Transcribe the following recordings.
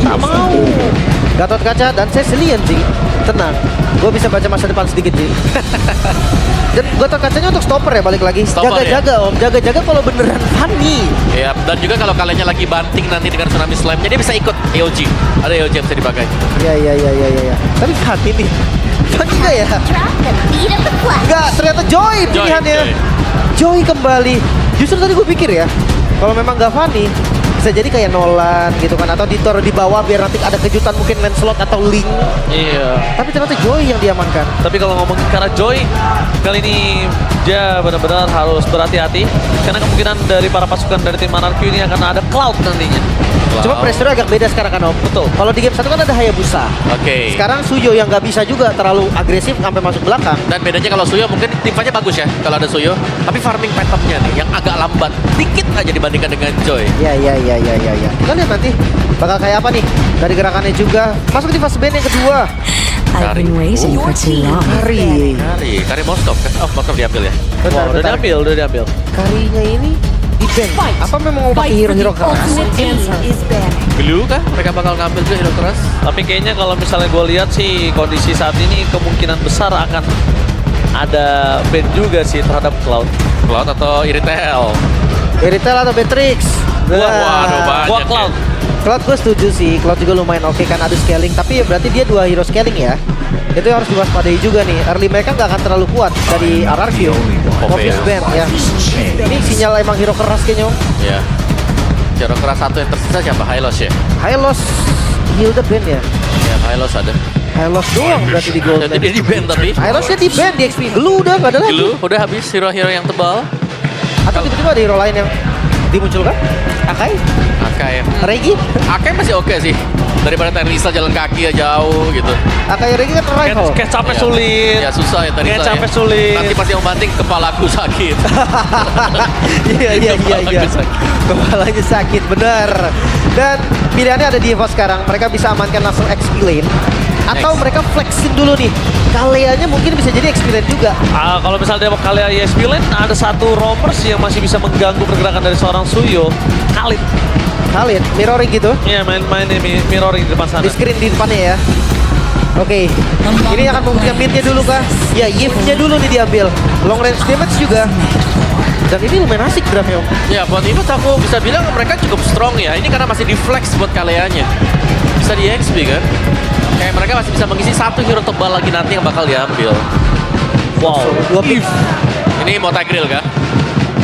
Tak mau. Gatot Kaca dan Cecilian sih. Tenang, gue bisa baca masa depan sedikit sih. Dan Gatot Kacanya untuk stopper ya balik lagi. Stopper, Jaga-jaga om, jaga-jaga kalau beneran Fanny. Ya, dan juga kalau kaliannya lagi banting nanti dengan Tsunami Slam-nya, dia bisa ikut EOG. Ada EOG yang bisa dipakai. Iya. Tapi Fanny nih. Fanny enggak ya? Drop the beat of the flag. Enggak, ternyata Joy pilihannya. Joy kembali. Justru tadi gue pikir ya, kalau memang gak Fanny, bisa jadi kayak Nolan gitu kan, atau ditaruh di bawah biar nanti ada kejutan mungkin Lancelot atau Link. Iya. Tapi ternyata Joy yang diamankan. Tapi kalau ngomongin karena Joy, kali ini dia benar-benar harus berhati-hati. Karena kemungkinan dari para pasukan dari tim Monarchy ini akan ada Cloud nantinya. Cuma pressure agak beda sekarang kan om. Betul. Kalau di game 1 kan ada Hayabusa. Oke. Sekarang Suyo yang gak bisa juga terlalu agresif sampai masuk belakang. Dan bedanya kalau Suyo mungkin timnya bagus ya kalau ada Suyo. Tapi farming pattern-nya nih yang agak lambat. Dikit aja dibandingkan dengan Joy. Iya. Kita lihat nanti bakal kayak apa nih dari gerakannya juga. Masuk di fase band yang kedua. I've been waiting for too long. Kari Moskov kan? Oh, Moskov diambil ya. Bentar. Udah diambil. Karinya ini di band. Apa memang mau pakai hero-hero keras? Blue kah? Mereka bakal ngambil juga hero keras. Tapi kayaknya kalau misalnya gue lihat sih kondisi saat ini kemungkinan besar akan ada ban juga sih terhadap Cloud. Cloud atau Iritel? Iritel atau Beatrix? Waduh, banyak Gua ya. Cloud. Cloud gue setuju sih, Cloud juga lumayan oke kan ada scaling. Tapi ya berarti dia 2 hero scaling ya. Itu yang harus diwaspadai juga nih. Early mereka nggak akan terlalu kuat dari RRQ. Obvious band ya. Ini sinyal emang hero keras kayaknya om. Ya. Hero keras satu yang tersisa siapa? Hylos ya? Hylos Hilda band ya. Ya, Hylos ada. Hylos doang berarti di gold. Jadi dia di band tapi. Hylosnya di band di XP. Glue udah nggak ada lagi. Blue udah habis hero-hero yang tebal. Atau tiba-tiba ada hero lain yang dimunculkan? Akai? Akai. Regi? Akai masih oke sih. Daripada Teresa jalan kaki ya jauh gitu. Akai Regi kan rival. Kayak capek Ya. sulit. Ya susah ya Teresa. Kayak capek ya. sulit. Nanti pas yang banting kepalaku sakit. Iya. Kepalaku sakit. Kepalanya sakit, benar. Dan pilihannya ada di Evo sekarang. Mereka bisa amankan langsung XP lane. Atau Next. mereka flexin dulu nih. Kaleanya mungkin bisa jadi XP lane juga. Kalau misalnya dia kalian ESP lane, ada satu roamers yang masih bisa mengganggu pergerakan dari seorang Suyo. Khalid. Khalid, mirroring gitu. Iya, main mirroring di depan sana. Di screen di depannya ya. Oke, ini akan membuktikan mid-nya dulu kah? Ya, Yves-nya dulu nih diambil. Long range damage juga. Dan ini lumayan asik draftnya om. Ya buat Evos aku bisa bilang mereka cukup strong ya. Ini karena masih di flex buat kaleanya. Bisa di XP kan. Kayak mereka masih bisa mengisi satu hero tebal lagi nanti yang bakal diambil. Wow. 2 pick. Ini mau Tigreal kan?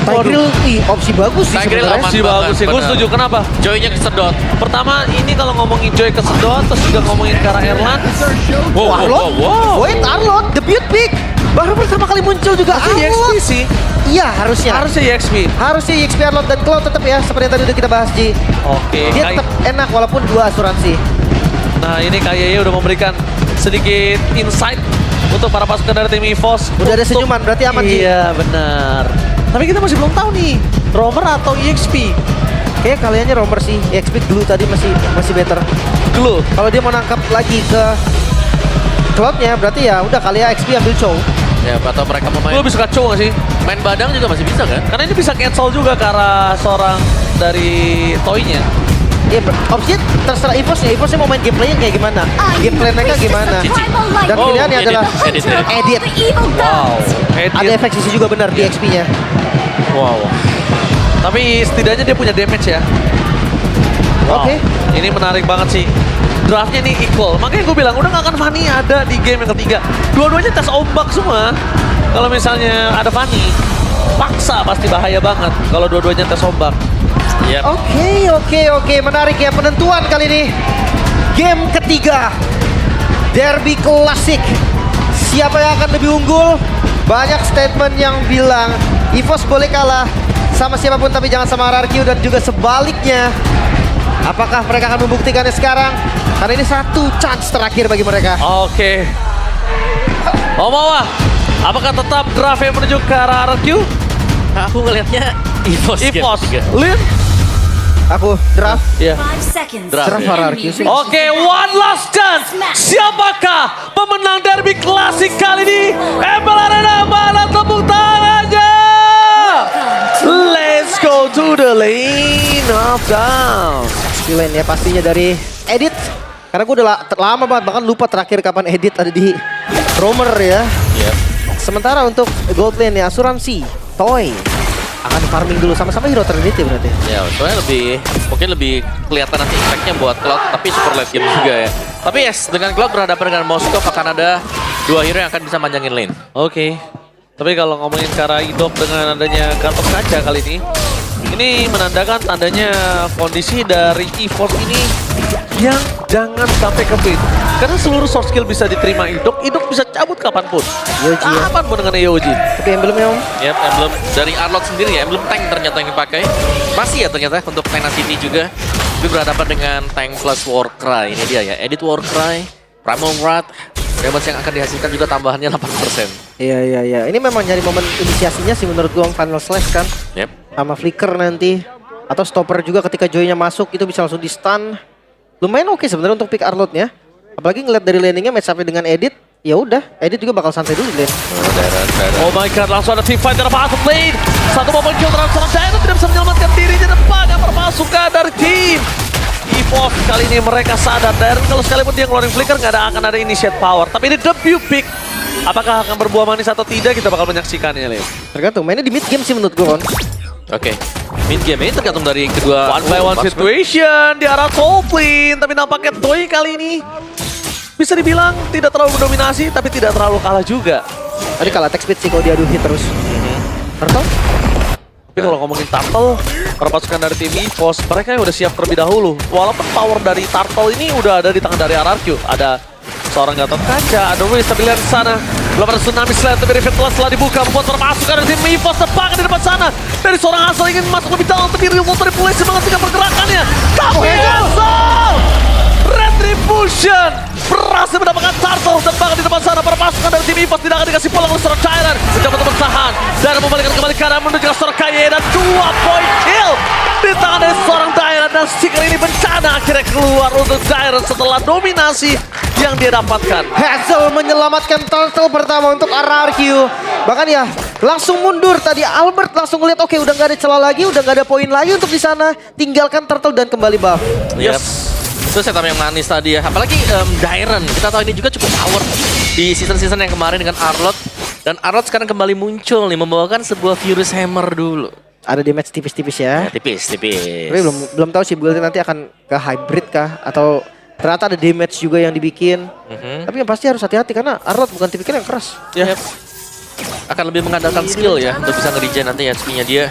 Tigreal, opsi bagus sih Tigreal sebenarnya. aman Sih bagus sih, gue bener. setuju. Kenapa? Joy-nya kesedot. Pertama, ini kalau ngomongin Joy kesedot, terus juga ngomongin ke arah Erlan. Arlot? Wait, Arlot, debut pick. Baru pertama kali muncul juga EXP Arlot. sih. Iya, harusnya. Harusnya EXP. Harusnya EXP Arlot dan Cloud tetap ya, seperti yang tadi udah kita bahas, Ji. Oke. Dia tetap enak walaupun 2 asuransi. Nah, ini kayaknya udah memberikan sedikit insight untuk para pasukan dari tim EVOS. Udah ada senyuman, berarti aman, Ji. Iya, benar. Tapi kita masih belum tahu nih, roamer atau EXP. Kayaknya kaliannya roamer sih. EXP dulu tadi masih better. Glue. Kalau dia mau nangkap lagi ke Cloud-nya, berarti ya udah kali ya XP ambil Chow. Ya atau mereka mau Lu main, lebih suka Chow gak sih? main badang juga masih bisa kan? Karena ini bisa cancel juga ke arah seorang dari Toy-nya. Iya, opsinya terserah Evos-nya. Evos-nya mau main gameplay-nya kayak gimana? Gameplay mereka gimana? Dan Oh, pilihannya edit, adalah edit. edit. Wow. Ada efek sisi juga benar di XP-nya. Wow. Tapi setidaknya dia punya damage ya. Wow. Oke. Ini menarik banget sih. Draftnya nih equal. Makanya gue bilang udah gak akan Fanny ada di game yang ketiga. Dua-duanya tes ombak semua. Kalau misalnya ada Fanny, paksa pasti bahaya banget kalau dua-duanya tes ombak. Yep. Oke. Menarik ya penentuan kali ini. Game ketiga. Derby klasik. Siapa yang akan lebih unggul? Banyak statement yang bilang EVOS boleh kalah sama siapapun tapi jangan sama RRQ, dan juga sebaliknya. Apakah mereka akan membuktikannya sekarang? Karena ini satu chance terakhir bagi mereka. Oke. Omawa, apakah tetap draft yang menuju ke arah RRQ? Aku ngelihatnya EVOS. EVOS. game 3. Lin? Aku draft. Iya. 5 seconds. Draft RRQ sih. Oke, one last chance. Siapakah pemenang derby klasik kali ini? Embel Arena, mana tepuk tangannya? Let's go to the lane of down. Lane ya pastinya dari edit. Karena gue udah lama banget, bahkan lupa terakhir kapan edit ada di Romer ya. Yep. Sementara untuk gold lane ya, Asuransi, Toy akan farming dulu sama-sama hero Trinity berarti. Ya, soalnya mungkin lebih kelihatan nanti impact-nya buat Cloud, tapi super late game juga ya. Tapi yes, dengan Cloud berhadapan dengan Moskov akan ada 2 hero yang akan bisa manjangin lane. Oke. Tapi kalau ngomongin ke arah Idok dengan adanya kantong kaca kali ini menandakan tandanya kondisi dari EVOS ini yang jangan sampai ke pin. Karena seluruh soft skill bisa diterima Idok bisa cabut kapanpun. Yoji ya. Kapanpun dengan Yoji. Tapi emblemnya Om. Yep, emblem dari Arlott sendiri ya, emblem tank ternyata yang dipakai. Masih ya ternyata untuk Tenacity juga. Tapi berhadapan dengan tank plus Warcry. Ini dia ya, edit Warcry, Primal Wrath. Damage yang akan dihasilkan juga tambahannya 8%. Iya. Ini memang nyari momen inisiasinya sih menurut gua Final Slash kan. Yep. Sama flicker nanti. Atau stopper juga ketika Joy-nya masuk itu bisa langsung di stun. Lumayan oke sebenarnya untuk pick Arlott-nya. Apalagi ngeliat dari landingnya match up dengan Edit. Ya udah, Edit juga bakal santai dulu di lane. Oh my god, langsung ada team fight dari masuk lane. Satu momen kill terhadap seorang Dino tidak bisa menyelamatkan dirinya depan permasukan dari tim EVOS. Kali ini mereka sadar dan kalau sekalipun dia ngeluarin flicker akan ada initiate power. Tapi ini debut pick. Apakah akan berbuah manis atau tidak kita bakal menyaksikannya, Leo. Tergantung, mainnya di mid game sih menurut gua, Ron. Oke. Mid game ini tergantung dari kedua. One by one situation di arah top lane. Tapi nampaknya Toy kali ini bisa dibilang tidak terlalu mendominasi tapi tidak terlalu kalah juga. Tadi kalah attack speed sih kalau diadu hit terus. Turtle? Tapi kalau ngomongin Turtle, para pasukan dari tim EVOS, mereka udah siap terlebih dahulu. Walaupun power dari Turtle ini udah ada di tangan dari RRQ. Ada seorang Gatot Kaca, ada Wiz tapi lihat di sana. Belum ada Tsunami Slam, tapi Rivet telah setelah dibuka. Membuat para pasukan dari tim EVOS terbang di depan sana. Dari seorang Hassel ingin masuk lebih dalam, tapi Real Water Police menghentikan pergerakannya. Tapi Hassel! Retribution berhasil mendapatkan Turtle terbang di depan sana. Para pasukan dari tim EVOS tidak akan dikasih pulang oleh seorang Tyrant. Mencoba untuk bertahan dan membalikan kembali kanan menuju ke seorang Kaye dan 2 point kill di tangan dari seorang Tyrant. Dan stiker ini bencana akhirnya keluar untuk Tyrant setelah dominasi yang dia dapatkan. Hassel menyelamatkan Turtle pertama untuk RRQ. Bahkan ya langsung mundur tadi. Albert langsung ngeliat oke udah gak ada celah lagi, udah gak ada poin lagi untuk di sana. Tinggalkan Turtle dan kembali buff. Yes. Itu setup yang manis tadi ya. Apalagi Dairon. Kita tahu ini juga cukup power di season-season yang kemarin dengan Arlott. Dan Arlott sekarang kembali muncul nih membawakan sebuah Furious Hammer dulu. Ada damage tipis-tipis ya. Ya, tipis. Tapi belum tahu sih buildnya nanti akan ke hybrid kah atau ternyata ada damage juga yang dibikin. Tapi yang pasti harus hati-hati karena Arlott bukan tipikal yang keras. Ya. Akan lebih mengandalkan skill ya untuk bisa nge-regen nanti HP-nya dia.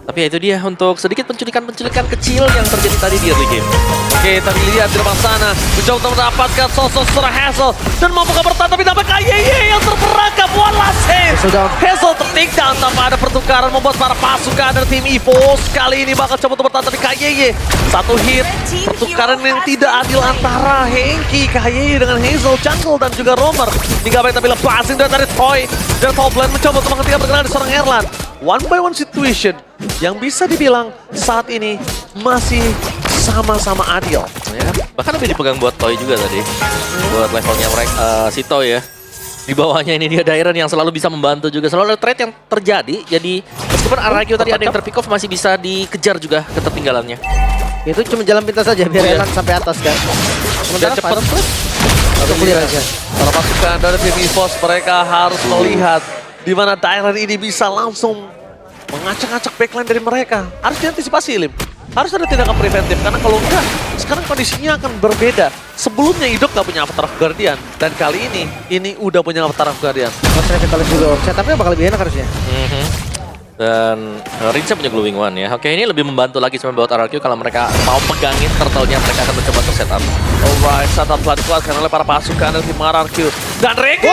Tapi ya itu dia untuk sedikit penculikan-penculikan kecil yang terjadi tadi di early game. Oke, tapi lihat di depan sana. Mencoba untuk mendapatkan sosok seorang Hassel. Dan mampukah bertahan, tapi dapat Kaye yang terperangkap. One last hit. Hassel ter-take down tanpa ada pertukaran. Membuat para pasukan dari tim EVOS kali ini bakal coba untuk bertahan. Tapi Kaye, satu hit. Pertukaran yang tidak adil antara Henki, Kaye dengan Hazel, Jungle, dan juga Romer. Hingga baik tapi lepasin dari Toy. Dan top lane mencoba untuk menghentikan pergerakan dari seorang Erlan. One by one situation yang bisa dibilang saat ini masih sama-sama adil. Ya, bahkan lebih dipegang buat Toy juga tadi. Buat levelnya mereka, si Toy ya. Di bawahnya ini dia Dairon yang selalu bisa membantu juga. Selalu ada trade yang terjadi. Jadi meskipun RRQ tadi ada yang terpick off masih bisa dikejar juga ketertinggalannya. Itu cuma jalan pintas saja biar Elan sampai atas kan. Dan cepat. Atau clear aja. Para pasukan dari tim EVOS mereka harus melihat di mana Dairon ini bisa langsung mengacak-acak backline dari mereka. Harus diantisipasi, Lim. Harus ada tindakan preventif, karena kalau enggak, sekarang kondisinya akan berbeda. Sebelumnya Idok nggak punya Avatar of Guardian, dan kali ini udah punya Avatar of Guardian. Mas Revitalis juga, setupnya bakal lebih enak harusnya. Dan Rinsa punya Glowing One ya. Oke, ini lebih membantu lagi sama buat RRQ kalau mereka mau pegangin turtle-nya, mereka akan mencoba untuk setup. Alright, setup telah dikeluarkan oleh para pasukan dari tim RRQ. Dan Regi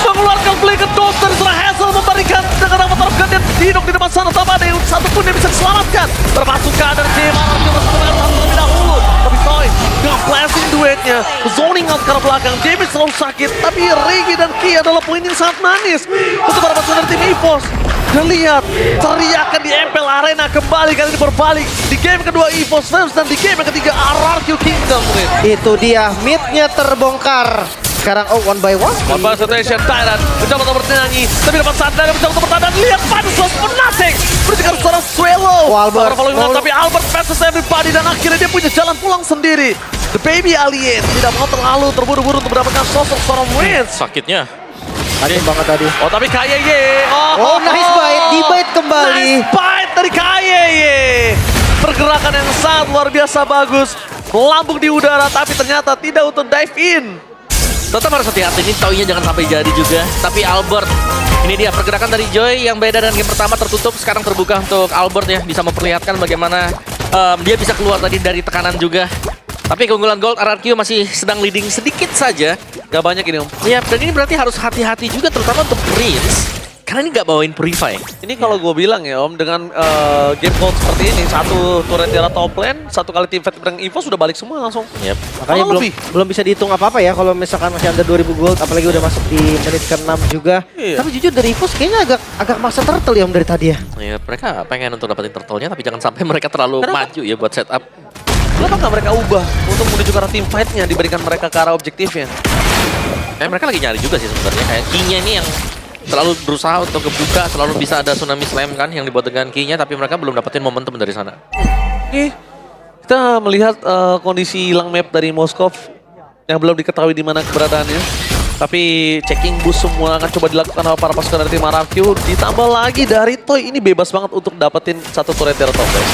mengeluarkan play ke Dot dari seorang Hassel memberikan dengan Avatar of Guardian Idok di depan sana tanpa ada yang satu pun yang bisa diselamatkan. Pasukan dari tim RRQ masuk ke dalam terlebih dahulu. Tapi Toy dengan flashing duetnya, zoning out ke arah belakang, damage selalu sakit. Tapi Regi dan Ki adalah poin yang sangat manis untuk para pasukan dari tim EVOS. Dan lihat, teriakan di MPL Arena kembali kali ini berbalik. Di game kedua EVOS Flames dan di game yang ketiga RRQ Kingdom. Itu dia, mid-nya terbongkar. sekarang one by one. One by situation, Tyrant mencoba untuk bernyanyi, tapi dapat sadar, mencoba untuk bertahan, dan lihat Pansless nothing. Berikan seorang Swallow. Albert. Tapi Albert versus everybody, dan akhirnya dia punya jalan pulang sendiri. The baby alien tidak mau terlalu terburu-buru untuk mendapatkan sosok seorang Wins. Sakitnya. Sakit banget tadi. Oh, tapi KYY. Oh, nice bite. Di-bite kembali. Nice bite dari KYY. Pergerakan yang sangat luar biasa bagus. Melambung di udara, tapi ternyata tidak untuk dive in. Tetap harus hati-hati nih, Toy-nya jangan sampai jadi juga. Tapi Albert, ini dia pergerakan dari Joy yang beda dan game pertama tertutup. Sekarang terbuka untuk Albert ya, bisa memperlihatkan bagaimana dia bisa keluar tadi dari tekanan juga. Tapi keunggulan Gold RRQ masih sedang leading sedikit saja. Gak banyak ini, Om. Ya, dan ini berarti harus hati-hati juga terutama untuk Prince. Karena ini nggak bawain Purify. Ini kalau gue bilang ya, Om, dengan game code seperti ini, satu turret di arah top lane, satu kali team fight dengan Evo sudah balik semua langsung. Yep. Makanya Malah lebih. belum bisa dihitung apa-apa ya kalau misalkan masih under 2000 gold, apalagi udah masuk di menit ke-6 juga. Iya. Tapi jujur dari EVOS kayaknya agak maksa turtle ya Om dari tadi ya. Ya, mereka pengen untuk dapetin turtle-nya, tapi jangan sampai mereka terlalu maju ya buat setup. Kenapa nggak mereka ubah untuk menuju ke arah team fight-nya dibandingkan mereka ke arah objektifnya? Mereka lagi nyari juga sih sebenarnya. Kayak key-nya ini yang selalu berusaha untuk kebuka, selalu bisa ada tsunami slam kan yang dibuat dengan key-nya, tapi mereka belum dapetin momentum dari sana. Oke, kita melihat kondisi hilang map dari Moskov yang belum diketahui di mana keberadaannya. Tapi checking boost semua akan coba dilakukan oleh para pasukan dari tim RRQ. Ditambah lagi dari Toy, ini bebas banget untuk dapetin satu turret dari top lane.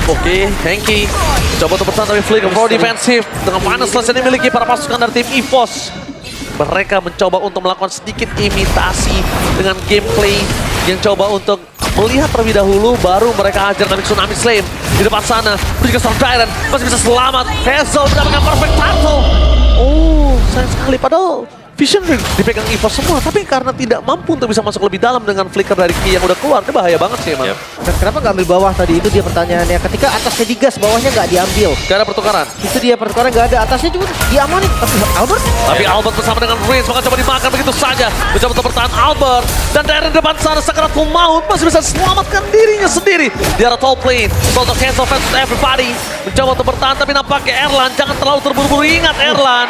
Oke, Hanky coba untuk bertahan tapi flick pro defensif dengan Pansless yang dimiliki para pasukan dari tim EVOS. Mereka mencoba untuk melakukan sedikit imitasi dengan gameplay yang coba untuk melihat terlebih dahulu, baru mereka ajar dari Tsunami Slam di depan sana. Berikan Storm Tyrant masih bisa selamat. Hazel mendapatkan perfect turtle. Oh, sayang sekali padahal Vision dipegang EVOS semua, tapi karena tidak mampu untuk bisa masuk lebih dalam dengan flicker dari Ki yang udah keluar, itu bahaya banget sih emang. Yep. Dan kenapa nggak ambil bawah tadi? Itu dia pertanyaannya. Ketika atasnya digas, bawahnya nggak diambil. Gak ada pertukaran. Itu dia pertukaran nggak ada. Atasnya juga diamanin. Tapi Albert? Tapi Albert bersama dengan Reigns maka coba dimakan begitu saja. Mencoba untuk bertahan Albert. Dan dari depan sana sakaratul maut masih bisa selamatkan dirinya sendiri. Di arah top lane. Untuk cancel fans everybody. Mencoba untuk bertahan tapi nampaknya Erlan jangan terlalu terburu-buru. Ingat Erlan.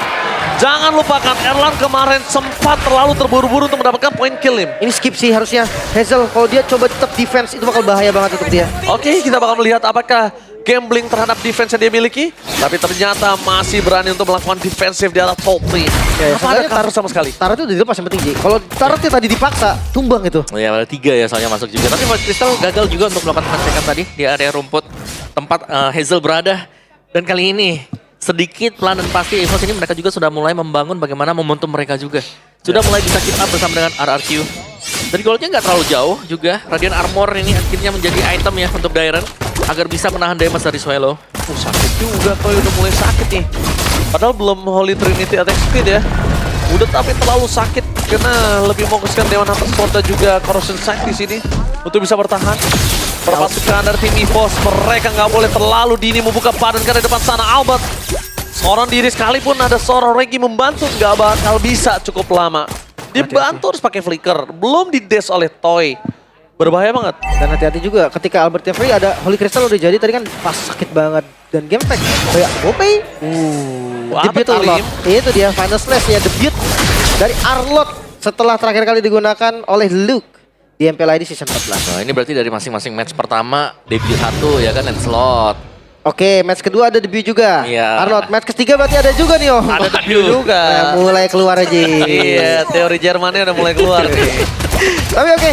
Jangan lupakan Erlan kemarin sempat terlalu terburu-buru untuk mendapatkan point kill him. Ini skip sih harusnya. Hazel kalau dia coba tetap defense itu bakal bahaya banget untuk dia. Oke, kita bakal melihat apakah gambling terhadap defense yang dia miliki. Tapi ternyata masih berani untuk melakukan defensif di arah top lane. Apa ada taruh sama sekali? Taruh itu udah dilepas yang penting, Ji. Kalau taruhnya tadi dipaksa, tumbang itu. Ya, ada 3 ya soalnya masuk juga. Tapi Void Crystal gagal juga untuk melakukan pengecekan tadi di area rumput tempat Hazel berada. Dan kali ini sedikit pelan dan pasti EVOS ini mereka juga sudah mulai membangun bagaimana momentum mereka juga. Sudah mulai bisa keep up bersama dengan RRQ. Dari goldnya nggak terlalu jauh juga. Radiant Armor ini akhirnya menjadi item ya untuk Dairen agar bisa menahan damage dari Swallow. Sakit juga, Toy udah mulai sakit nih. Padahal belum Holy Trinity attack speed ya. Udah tapi terlalu sakit karena lebih fokuskan Dewan Hunter Sword dan juga Corrosion Sight di sini untuk bisa bertahan. Perpasukan dari tim EVOS, mereka nggak boleh terlalu dini membuka padan karena di depan sana Albert. Seorang diri sekalipun ada seorang Regi membantu nggak bakal bisa cukup lama. Dibantu harus pakai flicker, belum di-dash oleh Toy. Berbahaya banget. Dan hati-hati juga ketika Albertnya free ada Holy Crystal udah jadi tadi kan pas sakit banget. Dan game pack kayak Gopay. Debut Arlot. Itu dia final slash ya, debut dari Arlot setelah terakhir kali digunakan oleh Luke di MPL ID season 14. Nah, ini berarti dari masing-masing match pertama debut 1 ya kan, Lancelot. Oke, match kedua ada debut juga. Iya. Arlot, match ketiga berarti ada juga nih Om. Ada debut juga. Nah, mulai keluar aja. Iya, teori Jermannya udah mulai keluar nih. Tapi oke,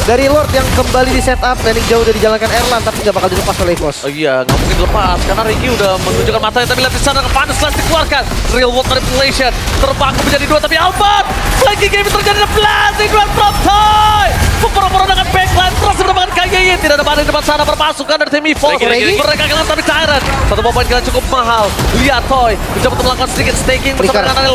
dari Lord yang kembali di setup, landing jauh udah dijalankan Erlan tapi nggak bakal dilepas oleh EVOS. Oh iya, nggak mungkin dilepas karena Ricky udah menunjukkan matanya, tapi lihat di sana Pansless dikeluarkan. Real world manipulation terbangku menjadi 2, tapi Albert lagi game terjadi ada blasting Grand Pro Toy. Pura-pura dengan backline terus mendapatkan KYY. Tidak ada pada di depan sana perpasukan dari tim EVOS. Mereka kehilangan tapi Tyrant. Satu poin kalian cukup mahal. Lihat Toy mencoba untuk melakukan sedikit staking bersama dengan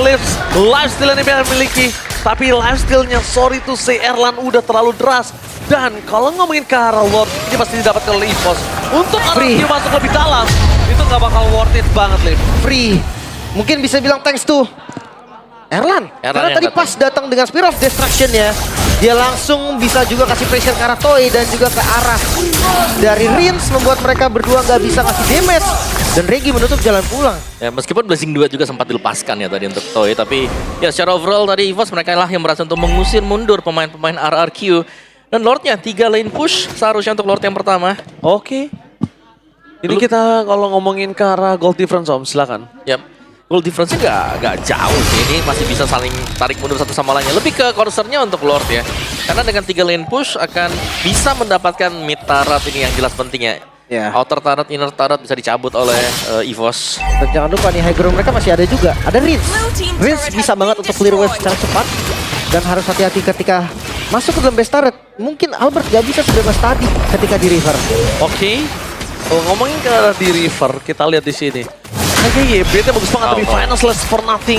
lifesteal yang dia miliki. Tapi lifestealnya sorry to say Erlan udah terlalu deras. Dan kalau ngomongin ke arah Lord, ini pasti didapatkan oleh EVOS. Untuk RRQ masuk lebih dalam, itu nggak bakal worth it banget, Lim. Free. Mungkin bisa bilang thanks to Erlan. Karena tadi pas datang dengan Spear of Destruction-nya, dia langsung bisa juga kasih pressure ke arah Toy dan juga ke arah dari Rins, membuat mereka berdua nggak bisa ngasih damage. Dan Regi menutup jalan pulang. Ya meskipun Blazing 2 juga sempat dilepaskan ya tadi untuk Toy, tapi ya secara overall tadi EVOS mereka lah yang berhasil untuk mengusir mundur pemain-pemain RRQ. Dan Lordnya 3 lane push seharusnya untuk Lord yang pertama. Oke. Ini kita kalau ngomongin ke arah gold difference Om, silakan. Yap. Goal difference-nya nggak jauh sih. Ini masih bisa saling tarik mundur satu sama lainnya. Lebih ke coursernya untuk Lord ya. Karena dengan 3 lane push akan bisa mendapatkan mid turret ini yang jelas pentingnya. Ya. Outer turret, inner turret bisa dicabut oleh EVOS. Dan jangan lupa nih high ground mereka masih ada juga. Ada Rince. Rince bisa banget untuk clear wave secara cepat. Dan harus hati-hati ketika masuk ke dalam base turret. Mungkin Albert gak bisa sebebas tadi ketika di river. Oke. Kalau ngomongin ke arah di river, kita lihat di sini. Kayaknya YB-nya bagus banget, tapi finals less for nothing.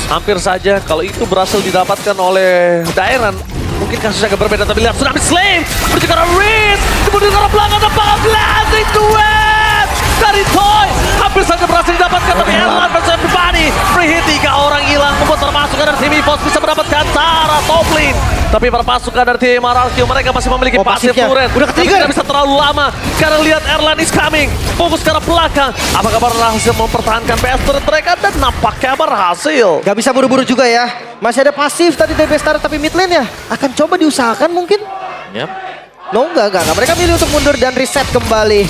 Hampir saja kalau itu berhasil didapatkan oleh Dairan. Mungkin kasusnya agak berbeda, tapi lihat Tsunami Slave menuju ke arah Riz, kemudian ke arah belakang ada Pangan Blazing Duet dari Toy. Hampir saja berhasil didapatkan, tapi Erlan versus everybody. Free hit 3 orang hilang, membuat terpasukan dari tim EVOS bisa mendapatkan Tara top lane. Tapi perpasukan dari tim RRQ mereka masih memiliki pasif pasifnya. turret. Udah Tapi ketiga. tidak bisa terlalu lama karena lihat Erlan is coming. Fokus ke arah belakang. Apakah berhasil mempertahankan PS turret mereka dan nampaknya berhasil. Gak bisa buru-buru juga ya. Masih ada pasif tadi dari base turret, tapi mid lane ya akan coba diusahakan mungkin. Yap. No, enggak. Mereka milih untuk mundur dan reset kembali.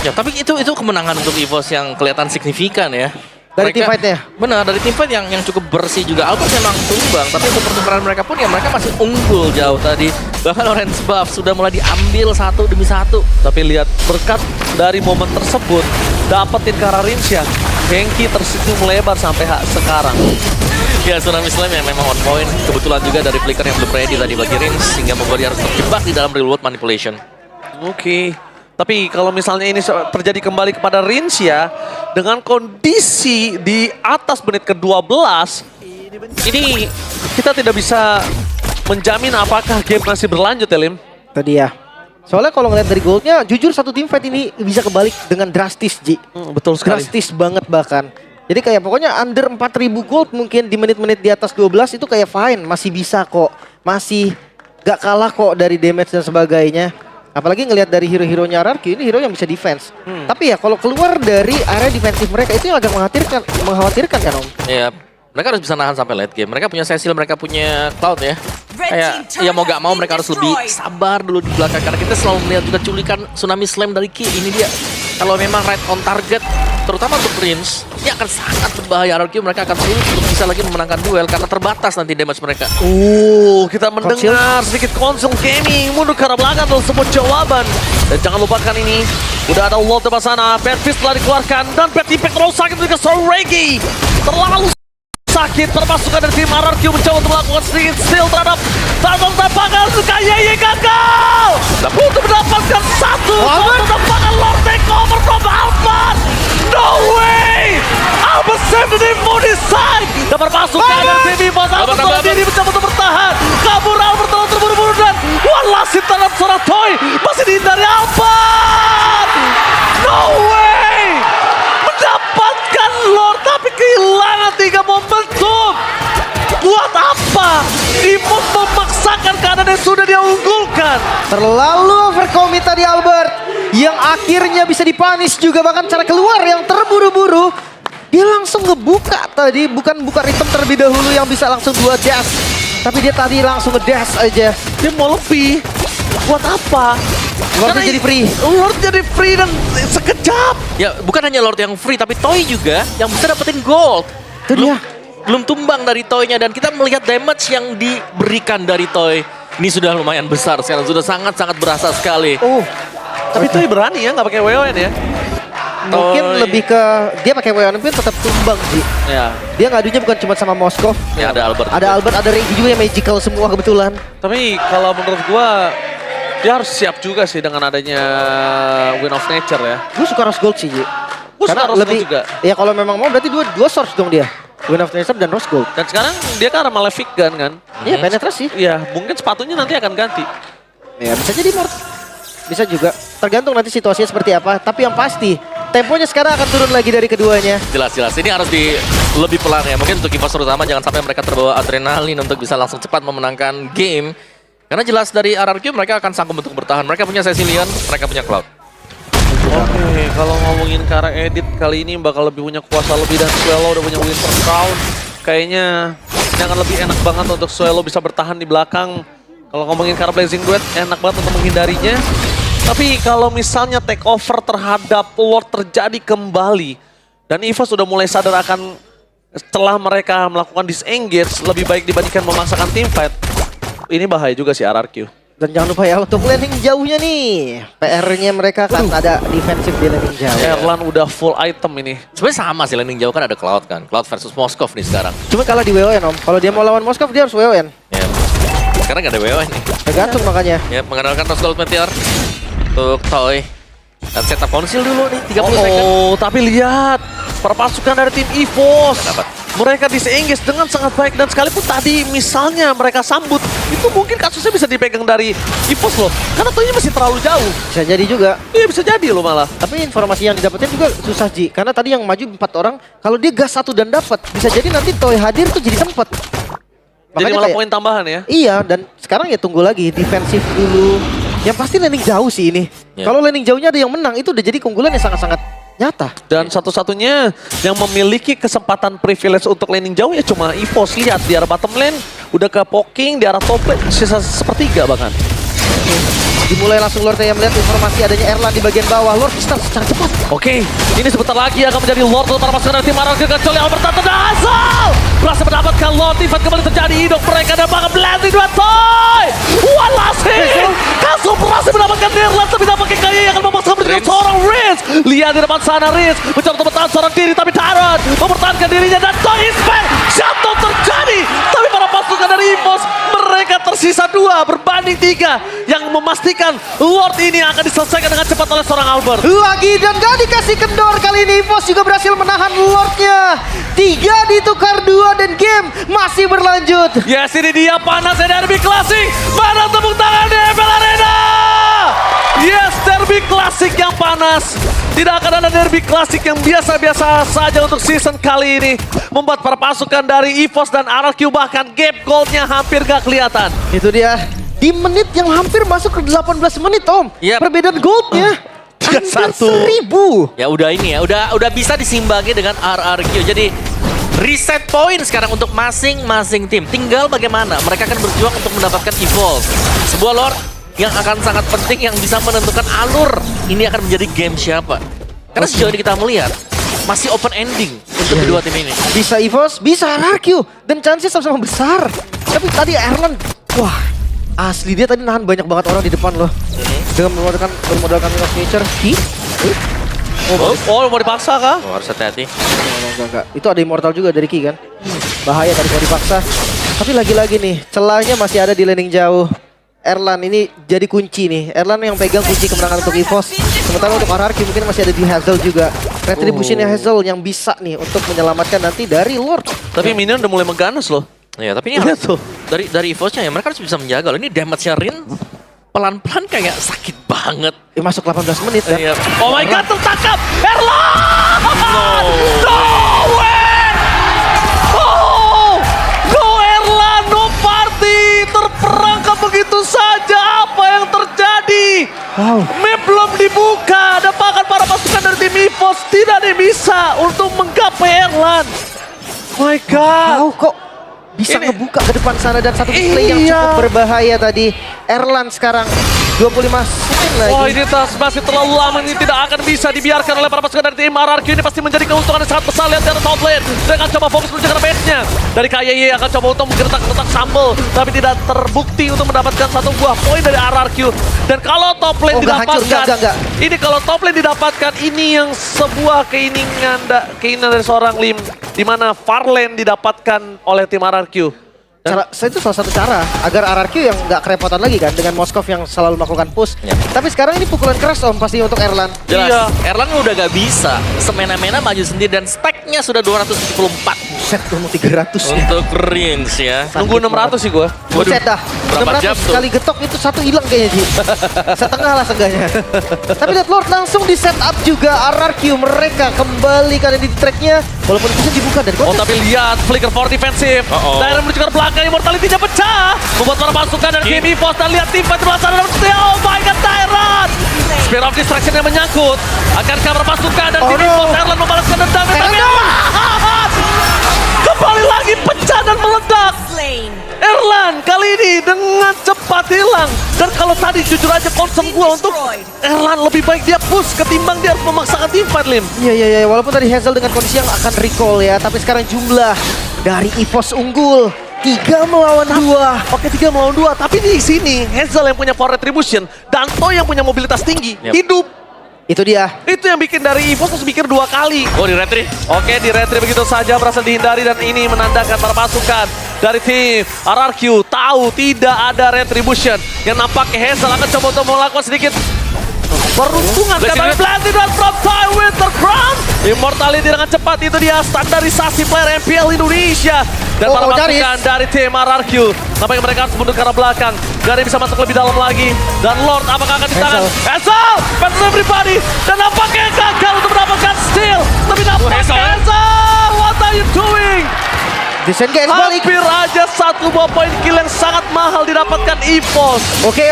Ya, tapi itu kemenangan untuk EVOS yang kelihatan signifikan ya. Dari teamfight-nya? Benar, dari teamfight yang cukup bersih juga. Albert memang tumbang, tapi untuk pertukaran mereka pun ya mereka masih unggul jauh tadi. Bahkan orange buff sudah mulai diambil satu demi satu. Tapi lihat berkat dari momen tersebut dapetin Kararinsyah. Genki tersitu melebar sampai sekarang. Ya, Tsunami Slam yang memang on point. Kebetulan juga dari flicker yang belum ready tadi bagi Rins, sehingga membuat dia harus terjebak di dalam real world manipulation. Oke. Tapi kalau misalnya ini terjadi kembali kepada Rinsyah dengan kondisi di atas menit ke-12, ini kita tidak bisa menjamin apakah game masih berlanjut ya Lim? Tadi ya. Soalnya kalau ngeliat dari goldnya, jujur satu teamfight ini bisa kebalik dengan drastis, Ji. Betul sekali. Drastis banget bahkan. Jadi kayak pokoknya under 4.000 gold mungkin di menit-menit di atas 12 itu kayak fine. Masih bisa kok. Masih gak kalah kok dari damage dan sebagainya. Apalagi ngelihat dari hero-heronya RRQ, ini hero yang bisa defense. Tapi ya kalau keluar dari area defensif mereka itu yang agak mengkhawatirkan kan Om? Ya, mereka harus bisa nahan sampai late game. Mereka punya Cecil, mereka punya Cloud ya. Kayak ya mau gak mau mereka harus lebih sabar dulu di belakang. Karena kita selalu melihat juga culikan Tsunami Slam dari Ki. Ini dia. Kalau memang right on target, terutama untuk Prince, ini akan sangat berbahaya. RRQ mereka akan sulit untuk bisa lagi memenangkan duel karena terbatas nanti damage mereka. Kita mendengar sedikit konsol gaming mundur ke arah belakang untuk sebuah jawaban. Dan jangan lupakan ini, udah ada wall depan sana. Bad Fist telah dikeluarkan dan Bad Impact terlalu sakit untuk Soregi. Terlalu sakit, perpasukan dari tim RRQ mencoba untuk melakukan sedikit steal terhadap Tarton Tapangan. Kayaknya gagal untuk mendapatkan satu tembakan Lord takeover from Albert. No way! Albert save the team for this side. Dan perpasukan dari tim EVOS Albert telah diri mencoba untuk bertahan. Kabur Albert terlalu terburu-buru dan one last hit terhadap seorang Toy. Masih dihindari Albert. No way! Mendapatkan Lord tapi kehilangan 3 momentum. Buat apa? EVOS memaksakan keadaan yang sudah dia unggulkan. Terlalu overcommit tadi Albert. Yang akhirnya bisa dipanis juga, bahkan cara keluar yang terburu-buru. Dia langsung ngebuka tadi, bukan buka ritme terlebih dahulu yang bisa langsung 2 dash. Tapi dia tadi langsung nge-dash aja. Dia mau lebih. Buat apa? Lord jadi free. Lord jadi free dan sekejap. Ya, bukan hanya Lord yang free, tapi Toy juga yang bisa dapetin gold. Itu dia. Belum tumbang dari Toy-nya, dan kita melihat damage yang diberikan dari Toy. Ini sudah lumayan besar sekarang, sudah sangat-sangat berasa sekali. Oh, Tapi Toy berani ya, nggak pakai WON ya. mungkin Toy. lebih ke dia pakai WN pun tetap tumbang sih. Ya. Dia ngadunya bukan cuma sama Moskov. Ya, ada Albert. Ada Albert, ada Regi juga yang magical semua kebetulan. Tapi kalau menurut gua dia harus siap juga sih dengan adanya Win of Nature ya. Gue suka Rose Gold sih, Ji. Gua suka Rose Gold lebih juga. Ya kalau memang mau berarti dua source dong dia. Win of Nature dan Rose Gold. Dan sekarang dia kan arah Malefic Gun kan. Iya, penetrasi. Iya, mungkin sepatunya nanti akan ganti. Ya bisa jadi Mort. Bisa juga. Tergantung nanti situasinya seperti apa. Tapi yang pasti, temponya sekarang akan turun lagi dari keduanya. Jelas-jelas, ini harus lebih pelan ya. Mungkin untuk EVOS terutama jangan sampai mereka terbawa adrenalin untuk bisa langsung cepat memenangkan game. Karena jelas dari RRQ mereka akan sanggup untuk bertahan. Mereka punya Cecilion, mereka punya Cloud. Oke, kalau ngomongin ke arah edit kali ini bakal lebih punya kuasa lebih dan Swallow udah punya Winter Crown. Kayaknya ini akan lebih enak banget untuk Swallow bisa bertahan di belakang. Kalau ngomongin ke arah Blazing Duet, enak banget untuk menghindarinya. Tapi kalau misalnya take over terhadap Lord terjadi kembali, dan EVOS sudah mulai sadar akan setelah mereka melakukan disengage, lebih baik dibandingkan memaksakan teamfight. Ini bahaya juga sih RRQ. Dan jangan lupa ya untuk landing jauhnya nih. PR-nya mereka kan ada defensif di landing jauh. Erlan udah full item ini. Sebenarnya sama sih landing jauh kan ada Cloud kan. Cloud versus Moskov nih sekarang. Cuma kalah di WON Om. Kalau dia mau lawan Moskov dia harus WON. Ya. Sekarang nggak ada WO nih. Tergantung makanya. Ya, mengandalkan Rose Gold Meteor untuk Toy. Dan setup konsil dulu nih, 30 second. Oh, tapi lihat perpasukan dari tim EVOS. Nggak dapat. Mereka disengage dengan sangat baik dan sekalipun tadi misalnya mereka sambut, itu mungkin kasusnya bisa dipegang dari EVOS loh. Karena Toy-nya masih terlalu jauh. Bisa jadi juga. Iya bisa jadi loh malah. Tapi informasi yang didapetin juga susah Ji. Karena tadi yang maju 4 orang, kalau dia gas 1 dan dapat, bisa jadi nanti Toy hadir tuh jadi sempet. Jadi Makanya malah kayak- poin tambahan ya. Iya, dan sekarang ya tunggu lagi defensif dulu. Yang pasti landing jauh sih ini. Ya. Kalau landing jauhnya ada yang menang, itu udah jadi keunggulan yang sangat-sangat nyata. Dan satu-satunya yang memiliki kesempatan privilege untuk landing jauh ya cuma EVOS. Lihat di arah bottom lane, udah ke poking, di arah top lane, sisa sepertiga bahkan. Dimulai langsung Lord yang melihat informasi adanya Erlan di bagian bawah. Lord start secara cepat. Oke, ini sebentar lagi akan menjadi Lord untuk para pasukan dari tim Arrow kecuali Albert dan Hazel berhasil mendapatkan Lord. Event kembali terjadi, hidup mereka dan bakal blending dua Toy. One last hit. Kaso berhasil mendapatkan Nirland tapi nampaknya kayaknya yang akan memaksa menjadi Riz. seorang Riz. Lihat di depan sana Riz mencoba untuk bertahan seorang diri tapi Taron mempertahankan dirinya dan Toy Ispek. Jatuh terjadi tapi para pasukan dari EVOS mereka tersisa 2 berbanding 3 yang memastikan Lord ini akan diselesaikan dengan cepat oleh seorang Albert. Lagi dan gak dikasih kendor. Kali ini EVOS juga berhasil menahan Lordnya. 3 ditukar 2 dan game masih berlanjut. Yes, ini dia panasnya Derby Classic. Mana tepuk tangan di ML Arena? Yes, Derby Classic yang panas. Tidak akan ada Derby Classic yang biasa-biasa saja untuk season kali ini. Membuat para pasukan dari EVOS dan RRQ bahkan gap goldnya hampir gak kelihatan. Itu dia. Di menit yang hampir masuk ke 18 menit Om. Yap. Perbedaan goldnya. Hampir 1000. Ya udah ini ya, udah bisa disimbangi dengan RRQ. Jadi reset point sekarang untuk masing-masing tim. Tinggal bagaimana mereka akan berjuang untuk mendapatkan evolve. Sebuah Lord yang akan sangat penting yang bisa menentukan alur ini akan menjadi game siapa. Karena sejauh ini kita melihat masih open ending untuk kedua tim ini. Bisa EVOS, bisa RRQ. Dan chance sama-sama besar. Tapi tadi Erlan, wah asli dia tadi nahan banyak banget orang di depan loh. Dengan bermodalkan Wheel of Nature. Oh, mau dipaksa kah? Oh, harus hati-hati. Enggak. Itu ada Immortal juga dari Ki kan. Bahaya tadi kalau dipaksa. Tapi lagi-lagi nih, celahnya masih ada di landing jauh. Erlan ini jadi kunci nih. Erlan yang pegang kunci kemenangan untuk EVOS. Sementara untuk RRQ mungkin masih ada di Hazel juga. Retributionnya Hazel yang bisa nih untuk menyelamatkan nanti dari Lord. Tapi minion udah mulai mengganas loh. Ya, tapi ini Lihat harus tuh. dari evolve-nya ya mereka harus bisa menjaga loh. Ini damage-nya Rin pelan-pelan kayak sakit banget. Masuk 18 menit kan. Iya. Oh my god, tertangkap! Erlan! No way! Oh! No Erlan, no party! Terperangkap begitu saja. Apa yang terjadi? Wow. Map belum dibuka. Dan bahkan para pasukan dari tim EVOS tidak ada yang bisa untuk menggapai Erlan. My god! Wow, kok bisa Ini- ngebuka ke depan sana dan satu display yang Iya. cukup berbahaya tadi. Erlan sekarang 25 second lagi. Wah, ini masih terlalu lama, ini tidak akan bisa dibiarkan oleh para pasukan dari tim RRQ. Ini pasti menjadi keuntungan yang sangat besar. Lihat dari top lane, dia akan coba fokus menuju ke base-nya. Dari KYY akan coba untuk menggertak-gertak Sambal, tapi tidak terbukti untuk mendapatkan satu buah poin dari RRQ. Dan kalau top lane Oh, nggak hancur, didapatkan, nggak. ini kalau top lane didapatkan, ini yang sebuah keinginan dari seorang Lim, di mana far lane didapatkan oleh tim RRQ. Saya itu salah satu cara agar RRQ yang nggak kerepotan lagi kan dengan Moskov yang selalu melakukan push. Ya. Tapi sekarang ini pukulan keras Om pasti untuk Erlan. Jelas, Iya. Erlang udah gak bisa semena-mena maju sendiri dan stacknya sudah 274. Buset, mau 300 ya. Untuk Rins ya. Nunggu 600 sih gue. Buset dah. Berapa jam 600 tuh? kali getok itu satu hilang kayaknya Ji. Setengah lah seenggaknya. Tapi lihat Lord langsung di setup juga RRQ mereka kembali karena di tracknya walaupun bisa dibuka dari Oh kontes. tapi lihat flicker for defensif. Tyrant menuju ke belakang, Immortality-nya pecah. Membuat para pasukan dan game EVOS dan lihat tim fight di belakang dan oh my god Tyrant. Spear of Distraction yang menyangkut. Akankah para pasukan dan tim no. EVOS Erlan membalaskan dendam tapi Erlan! kembali lagi pecah dan meledak. Erlan kali ini dengan cepat hilang. Dan kalau tadi jujur aja concern gue untuk Erlan lebih baik dia push ketimbang dia harus memaksakan tim fight, Lim. Iya, walaupun tadi Hazel dengan kondisi yang akan recall ya, tapi sekarang jumlah dari EVOS unggul 3 melawan 2. Oke 3 melawan 2, tapi di sini Hazel yang punya power retribution, Danto yang punya mobilitas tinggi, Yap. hidup. Itu dia. Itu yang bikin dari EVOS harus mikir 2 kali. Oh di retri. Oke, di retry begitu saja berhasil dihindari dan ini menandakan para pasukan dari tim RRQ tahu tidak ada retribution. Yang nampaknya Hazel akan coba untuk melakukan sedikit peruntungan. Tapi Blended dan from Toy Winter Crown. Immortality dengan cepat, itu dia standarisasi player MPL Indonesia. Dan para pasukan dari tim RRQ nampaknya mereka harus mundur ke arah belakang. Gary bisa masuk lebih dalam lagi. Dan Lord apakah akan ditahan? Hazel! Battle everybody! Dan nampaknya gagal untuk mendapatkan steal. Tapi nampaknya Hazel! What are you doing? Disengage balik. Hampir aja 1 buah poin kill yang sangat mahal didapatkan EVOS. Oke.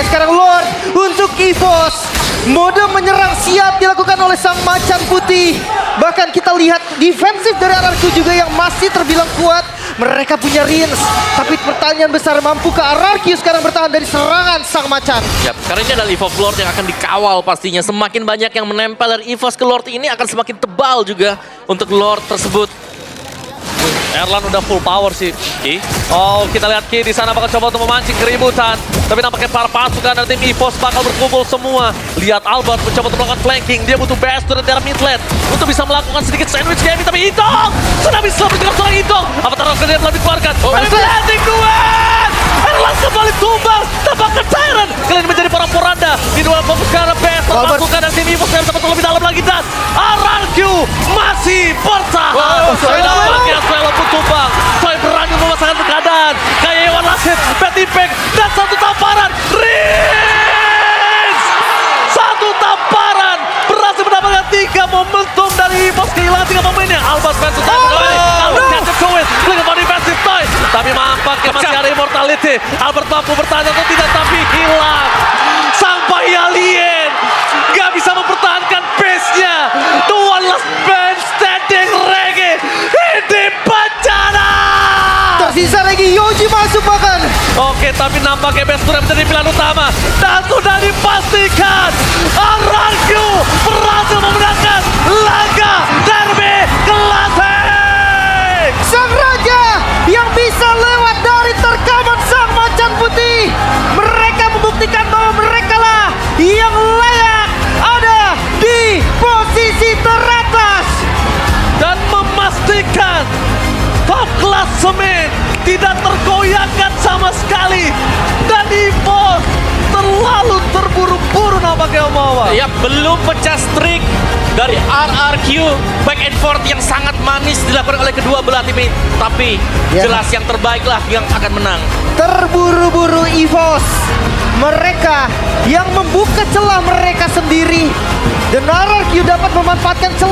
Sekarang Lord untuk EVOS. Mode menyerang siap dilakukan oleh sang macan putih. Bahkan kita lihat defensif dari RRQ juga yang masih terbilang kuat. Mereka punya Rins. Tapi pertanyaan besar, mampukah RRQ sekarang bertahan dari serangan sang macan? Yap, karena ini adalah EVOS Lord yang akan dikawal pastinya. Semakin banyak yang menempel dari EVOS ke Lord ini akan semakin tebal juga untuk Lord tersebut. Erlan udah full power sih. Oh, kita lihat Ki di sana bakal coba untuk memancing keributan. Tapi nampaknya para pasukan dari tim EVOS bakal berkumpul semua. Lihat Albert mencoba untuk melakukan flanking. Dia butuh best dari daerah mid lane untuk bisa melakukan sedikit sandwich game. Tapi Itong sudah bisa mendengar suara Itong. Apa taruh ke dia telah dikeluarkan. Tapi landing duet. Erlan kembali tumbang. Tampaknya Tyrant kali ini menjadi para poranda di duel fokus ke arah best. Para pasukan dari tim EVOS yang dapat lebih dalam lagi dan RRQ masih bertahan. Nampaknya Swallow pun tumbang. Soy berani memasangkan keadaan. Kayak Iwan Lasit, Betty Pack, dan satu tamparan. Rins! Satu tamparan. Berhasil mendapatkan 3 momentum dari EVOS. Kehilangan 3 pemainnya. Albert Benson kembali. Albert catch to win. Link on defensive toy. Tapi nampaknya masih ada Immortality. Albert mampu bertahan atau tidak, tapi hilang. Sampai Alien gak bisa mempertahankan base-nya. The one last man standing Reggae. Ini bencana. Tersisa lagi Yoji masuk bahkan. Oke, tapi nampaknya Bestur yang menjadi pilihan utama. Dan sudah dipastikan RRQ berhasil memenangkan laga Derby Classic. Sang raja yang bisa lewat dari terkaman sang macan putih. Mereka membuktikan bahwa mereka lah yang layak ada di posisi teratas. Dan memastikan top klasemen tidak tergoyahkan sama sekali. Dan EVOS terlalu terburu-buru nampaknya Omawa. Ya, belum pecah streak dari RRQ. Back and forth yang sangat manis dilakukan oleh kedua belah tim ini. Tapi jelas yang terbaik lah yang akan menang. Terburu-buru EVOS. Mereka yang membuka celah mereka sendiri. Dan RRQ dapat memanfaatkan celah